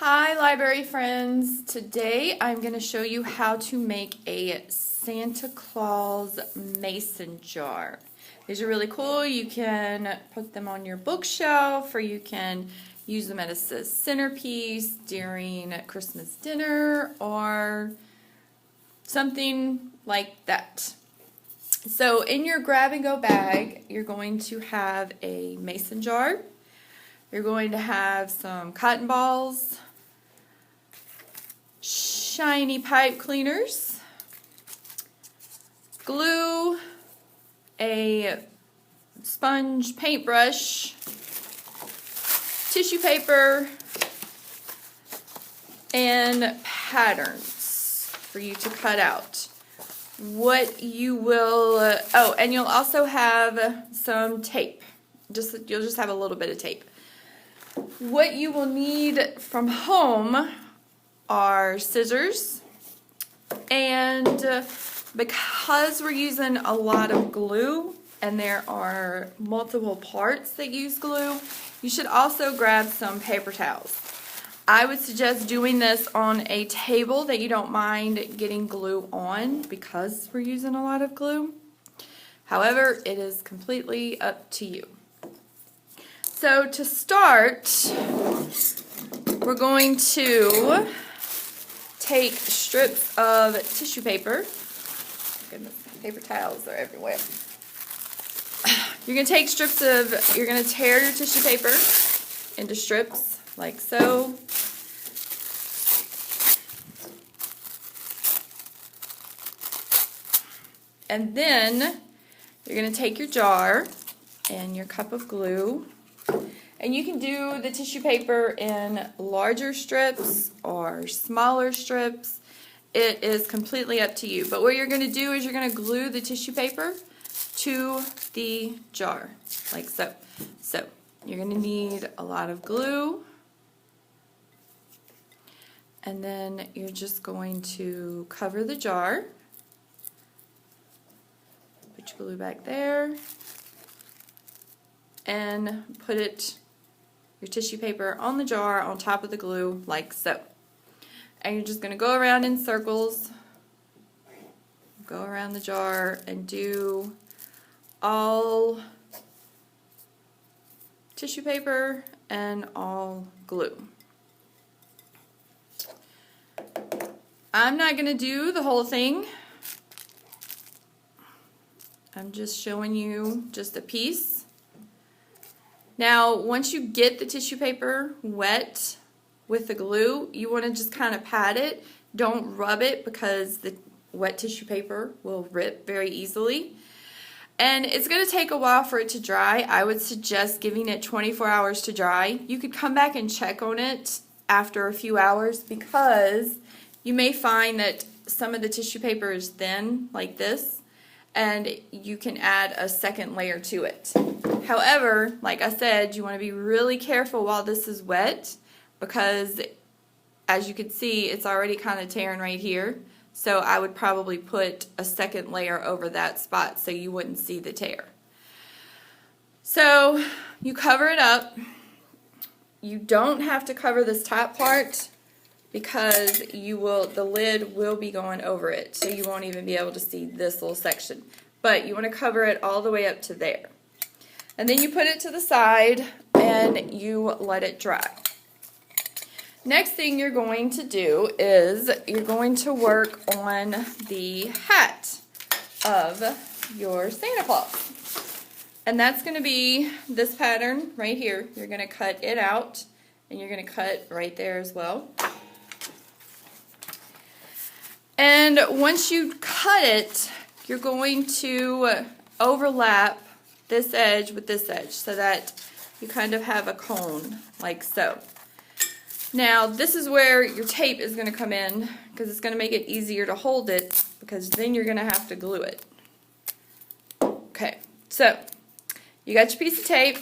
Hi library friends, today I'm going to show you how to make a Santa Claus mason jar. These are really cool. You can put them on your bookshelf or you can use them as a centerpiece during Christmas dinner or something like that. So in your grab and go bag you're going to have a mason jar. You're going to have some cotton balls, shiny pipe cleaners, glue, a sponge paintbrush, tissue paper, and patterns for you to cut out. What you will, and you'll also have some tape. You'll just have a little bit of tape. What you will need from home are scissors, and because we're using a lot of glue and there are multiple parts that use glue, you should also grab some paper towels. I would suggest doing this on a table that you don't mind getting glue on because we're using a lot of glue. However, it is completely up to you. So to start, we're going to take strips of tissue paper. Goodness, paper towels are everywhere. You're going to take you're going to tear your tissue paper into strips like so. And then you're going to take your jar and your cup of glue. And you can do the tissue paper in larger strips or smaller strips. It is completely up to you. But what you're going to do is you're going to glue the tissue paper to the jar, like so. So you're going to need a lot of glue. And then you're just going to cover the jar. Put your glue back there. And put your tissue paper on the jar on top of the glue like so. And you're just going to go around in circles, go around the jar and do all tissue paper and all glue. I'm not going to do the whole thing. I'm just showing you just a piece. Now, once you get the tissue paper wet with the glue, you want to just kind of pat it. Don't rub it because the wet tissue paper will rip very easily. And it's going to take a while for it to dry. I would suggest giving it 24 hours to dry. You could come back and check on it after a few hours because you may find that some of the tissue paper is thin like this, and you can add a second layer to it. However, like I said, you want to be really careful while this is wet because as you can see, it's already kind of tearing right here. So I would probably put a second layer over that spot so you wouldn't see the tear. So you cover it up. You don't have to cover this top part because the lid will be going over it, so you won't even be able to see this little section. But you want to cover it all the way up to there. And then you put it to the side and you let it dry. Next thing you're going to do is you're going to work on the hat of your Santa Claus. And that's going to be this pattern right here. You're going to cut it out and you're going to cut right there as well. And once you cut it, you're going to overlap this edge with this edge so that you kind of have a cone like so. Now this is where your tape is going to come in because it's going to make it easier to hold it because then you're going to have to glue it. Okay, so you got your piece of tape.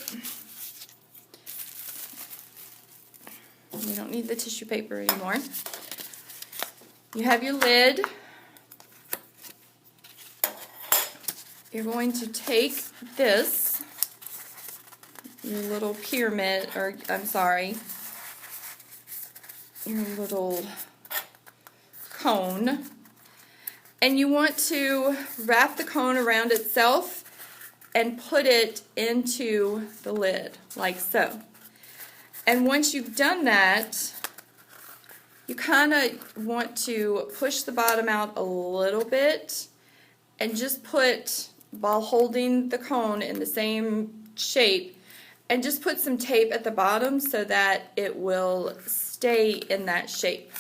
You don't need the tissue paper anymore. You have your lid. You're going to take this, your little pyramid, or I'm sorry, your little cone, and you want to wrap the cone around itself and put it into the lid, like so. And once you've done that, you kind of want to push the bottom out a little bit and just put, while holding the cone in the same shape, and just put some tape at the bottom so that it will stay in that shape,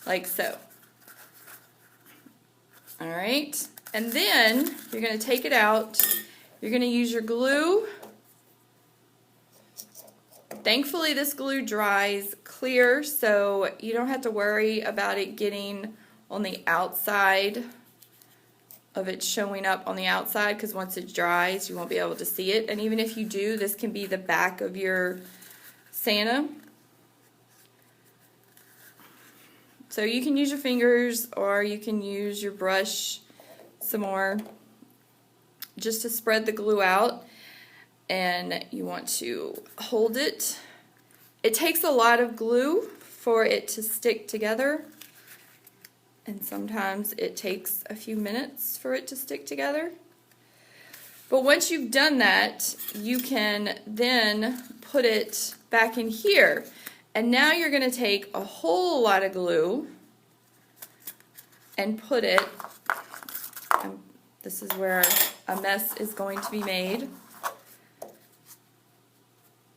like so. Alright, and then you're going to take it out. You're going to use your glue. Thankfully, this glue dries clear, so you don't have to worry about it getting on the outside of it, showing up on the outside, because once it dries, you won't be able to see it. And even if you do, this can be the back of your Santa. So you can use your fingers, or you can use your brush some more just to spread the glue out. And you want to hold it. It takes a lot of glue for it to stick together, and sometimes it takes a few minutes for it to stick together. But once you've done that, you can then put it back in here. And now you're going to take a whole lot of glue and put it, this is where a mess is going to be made,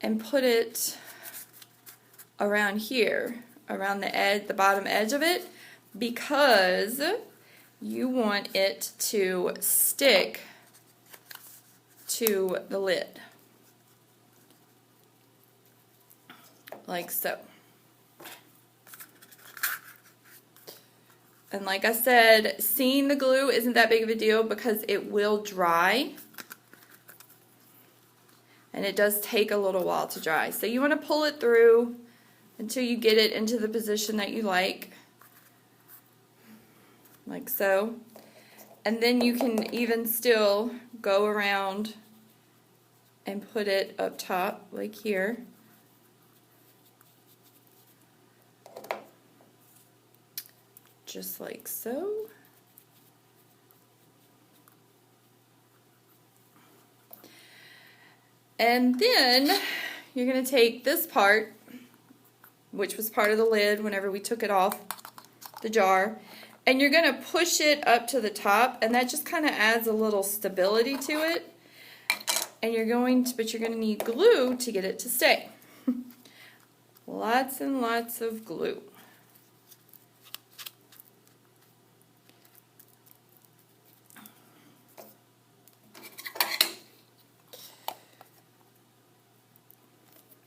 and put it around here, around the edge, the bottom edge of it, because you want it to stick to the lid, like so. And like I said, seeing the glue isn't that big of a deal because it will dry, and it does take a little while to dry. So you want to pull it through until you get it into the position that you like so. And then you can even still go around and put it up top, like here. Just like so. And then you're going to take this part, which was part of the lid whenever we took it off the jar, and you're going to push it up to the top, and that just kind of adds a little stability to it. And you're going to need glue to get it to stay. Lots and lots of glue.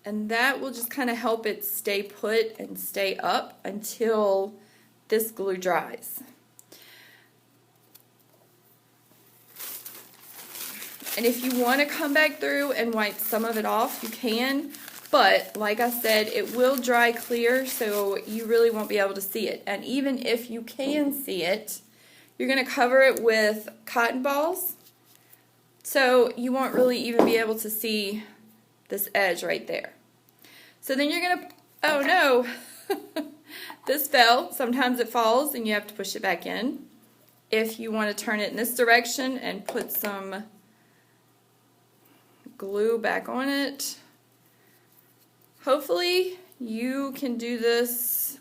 And that will just kind of help it stay put and stay up until this glue dries. And if you want to come back through and wipe some of it off, you can. But like I said, it will dry clear, so you really won't be able to see it. And even if you can see it, you're going to cover it with cotton balls, so you won't really even be able to see this edge right there. So then you're going to, oh no, this fell. Sometimes it falls and you have to push it back in. If you want to turn it in this direction and put some glue back on it, hopefully you can do this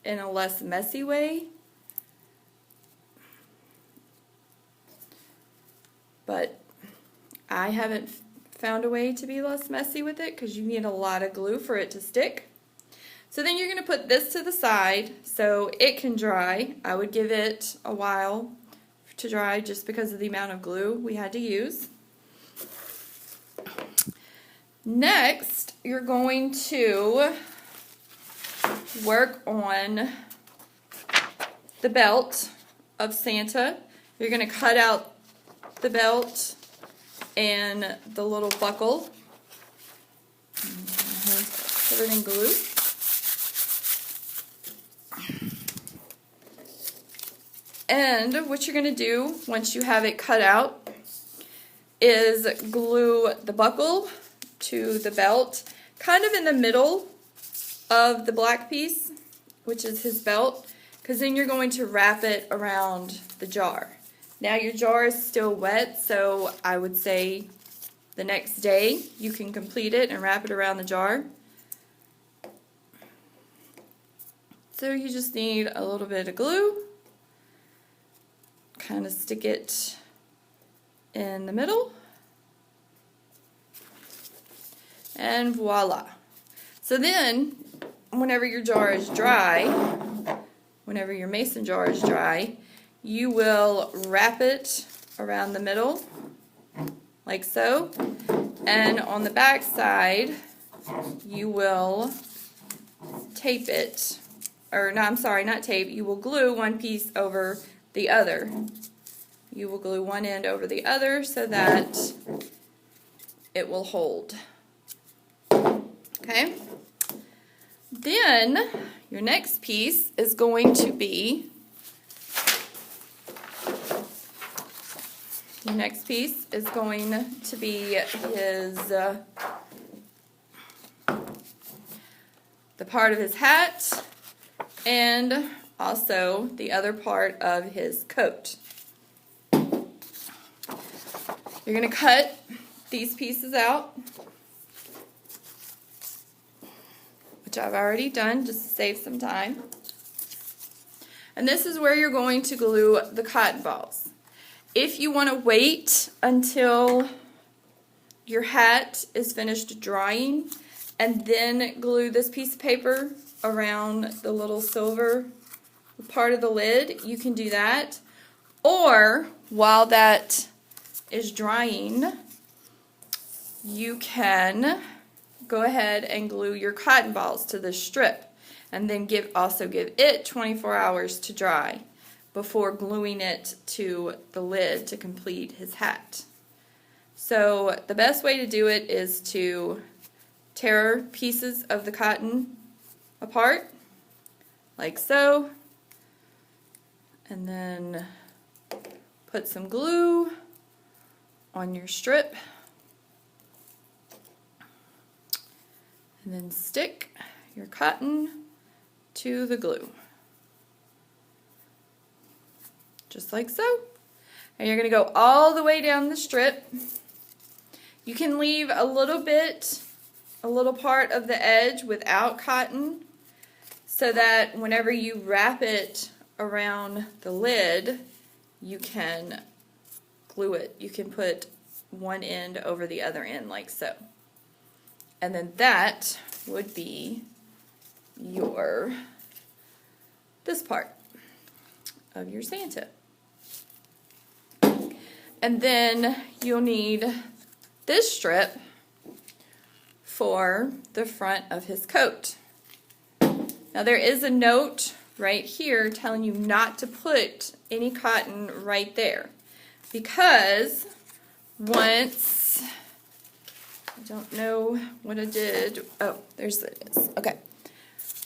in a less messy way. But I haven't found a way to be less messy with it because you need a lot of glue for it to stick. So then you're going to put this to the side so it can dry. I would give it a while to dry just because of the amount of glue we had to use. Next, you're going to work on the belt of Santa. You're going to cut out the belt and the little buckle, covered in glue. And what you're going to do once you have it cut out is glue the buckle to the belt, kind of in the middle of the black piece. which is his belt, because then you're going to wrap it around the jar. Now your jar is still wet, so I would say the next day you can complete it and wrap it around the jar. So you just need a little bit of glue, kind of stick it in the middle, and voila. So then, whenever your jar is dry, whenever your mason jar is dry, you will wrap it around the middle, like so, and on the back side, you will tape it, or no, I'm sorry, not tape, you will glue one piece over the other. You will glue one end over the other so that it will hold. Okay? Then, your next piece is going to be, his, the part of his hat, and also the other part of his coat. You're going to cut these pieces out, which I've already done just to save some time. And this is where you're going to glue the cotton balls. If you want to wait until your hat is finished drying and then glue this piece of paper around the little silver part of the lid, you can do that. Or while that is drying, you can go ahead and glue your cotton balls to this strip, and then also give it 24 hours to dry before gluing it to the lid to complete his hat. So the best way to do it is to tear pieces of the cotton apart, like so, and then put some glue on your strip, and then stick your cotton to the glue, just like so. And you're going to go all the way down the strip. You can leave a little part of the edge without cotton, so that whenever you wrap it around the lid, you can glue it. You can put one end over the other end, like so. And then that would be this part of your Santa. And then you'll need this strip for the front of his coat. Now there is a note right here telling you not to put any cotton right there, because once, I don't know what I did, oh, there's it is, okay.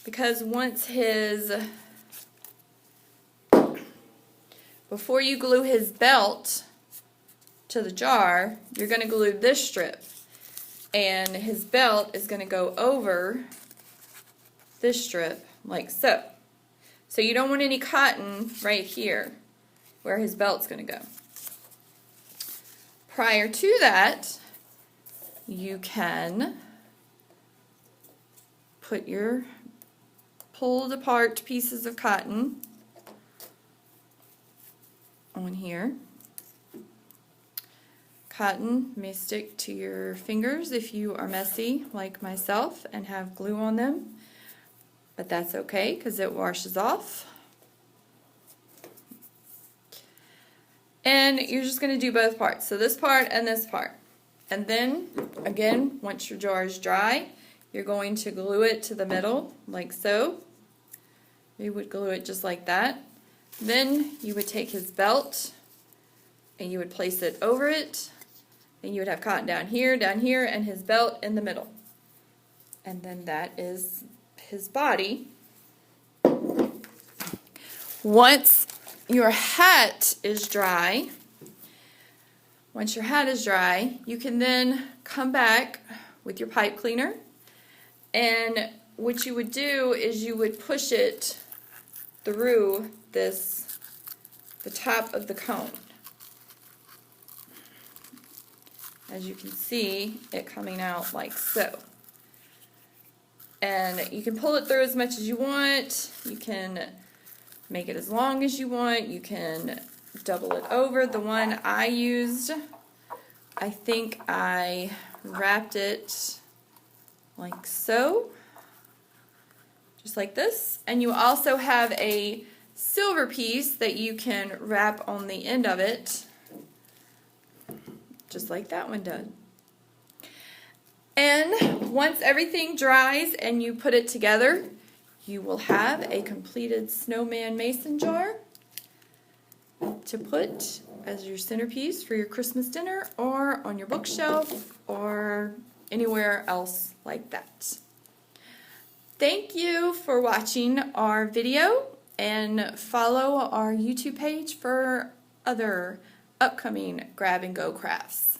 Because once before you glue his belt to the jar, you're going to glue this strip, and his belt is going to go over this strip like so. So you don't want any cotton right here where his belt's going to go. Prior to that, you can put your pulled apart pieces of cotton on here. Cotton may stick to your fingers if you are messy like myself and have glue on them, but that's okay because it washes off. And you're just going to do both parts, so this part and this part. And then, again, once your jar is dry, you're going to glue it to the middle, like so. You would glue it just like that. Then you would take his belt, and you would place it over it, and you would have cotton down here, and his belt in the middle. And then that is his body. Once your hat is dry, you can then come back with your pipe cleaner and what you would do is you would push it through the top of the cone. As you can see, it coming out like so. And you can pull it through as much as you want. You can make it as long as you want. You can double it over. The one I used, I think I wrapped it like so, just like this. And you also have a silver piece that you can wrap on the end of it, just like that one does. And once everything dries and you put it together, you will have a completed snowman mason jar to put as your centerpiece for your Christmas dinner or on your bookshelf or anywhere else like that. Thank you for watching our video, and follow our YouTube page for other upcoming grab and go crafts.